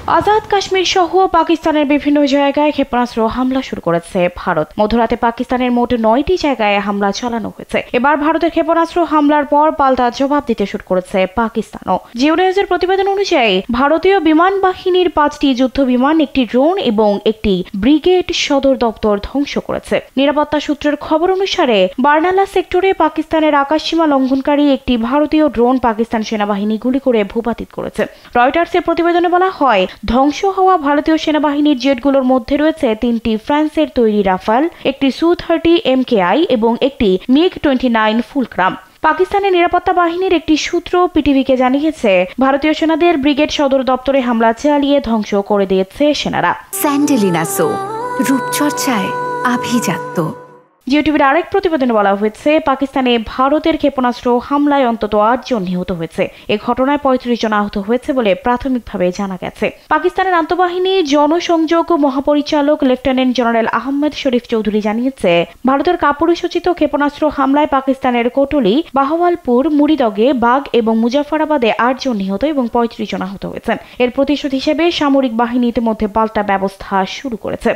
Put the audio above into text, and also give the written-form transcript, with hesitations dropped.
আজাদ কাশ্মীর সহ পাকিস্তানের বিভিন্ন জায়গায় ক্ষেপণাস্ত্র হামলা শুরু করেছে ভারত। মধ্যরাতে পাকিস্তানের মোট 9টি জায়গায় হামলা চালানো হয়েছে। এবার ভারতের ক্ষেপণাস্ত্র হামলার পর পাল্টা জবাব দিতে শুরু করেছে পাকিস্তানও। জিও নিউজের প্রতিবেদন অনুযায়ী ভারতীয় বিমান বাহিনীর 5টি যুদ্ধ বিমান, একটি ড্রোন এবং একটি ব্রিগেড সদর দপ্তর ধ্বংস করেছে। নিরাপত্তা সূত্রের খবর অনুসারে বার্নালা সেক্টরে পাকিস্তানের আকাশসীমা লঙ্ঘনকারী একটি ভারতীয় ড্রোন পাকিস্তান সেনাবাহিনী গুলি করে ভূপাতিত করেছে। রয়টার্সের প্রতিবেদনে বলা হয়, ধ্বংস হওয়া ভারতীয় সেনাবাহিনীর জেটগুলোর মধ্যে রয়েছে 3টি ফ্রান্সের তৈরি রাফাল, একটি সু-30 MKI এবং একটি MiG-29 ফুলক্রাম। পাকিস্তানের নিরাপত্তা বাহিনীর একটি সূত্র পিটিভিকে জানিয়েছে, ভারতীয় সেনাদের ব্রিগেড সদর দপ্তরে হামলা চালিয়ে ধ্বংস করে দিয়েছে সেনারা। স্যান্ডেলিনা সো, রূপচর্চায় আভিজাত্য। জিও টিভির আরেক প্রতিবেদনে বলা হয়েছে, পাকিস্তানে ভারতের ক্ষেপণাস্ত্র হামলায় অন্তত 8 জন নিহত হয়েছে। এ ঘটনায় 35 জন আহত হয়েছে বলে প্রাথমিকভাবে জানা গেছে। পাকিস্তানের আন্তঃবাহিনী জনসংযোগ মহাপরিচালক লেফটেন্যান্ট জেনারেল আহমেদ শরীফ চৌধুরী জানিয়েছে, ভারতের কাপুরুষোচিত ক্ষেপণাস্ত্র হামলায় পাকিস্তানের কোটলি, বাহওয়ালপুর, মুরিদগে, বাগ এবং মুজাফফরাবাদে 8 জন নিহত এবং 35 জন আহত হয়েছেন। এর প্রতিশোধ হিসেবে সামরিক বাহিনী ইতিমধ্যে পাল্টা ব্যবস্থা শুরু করেছে।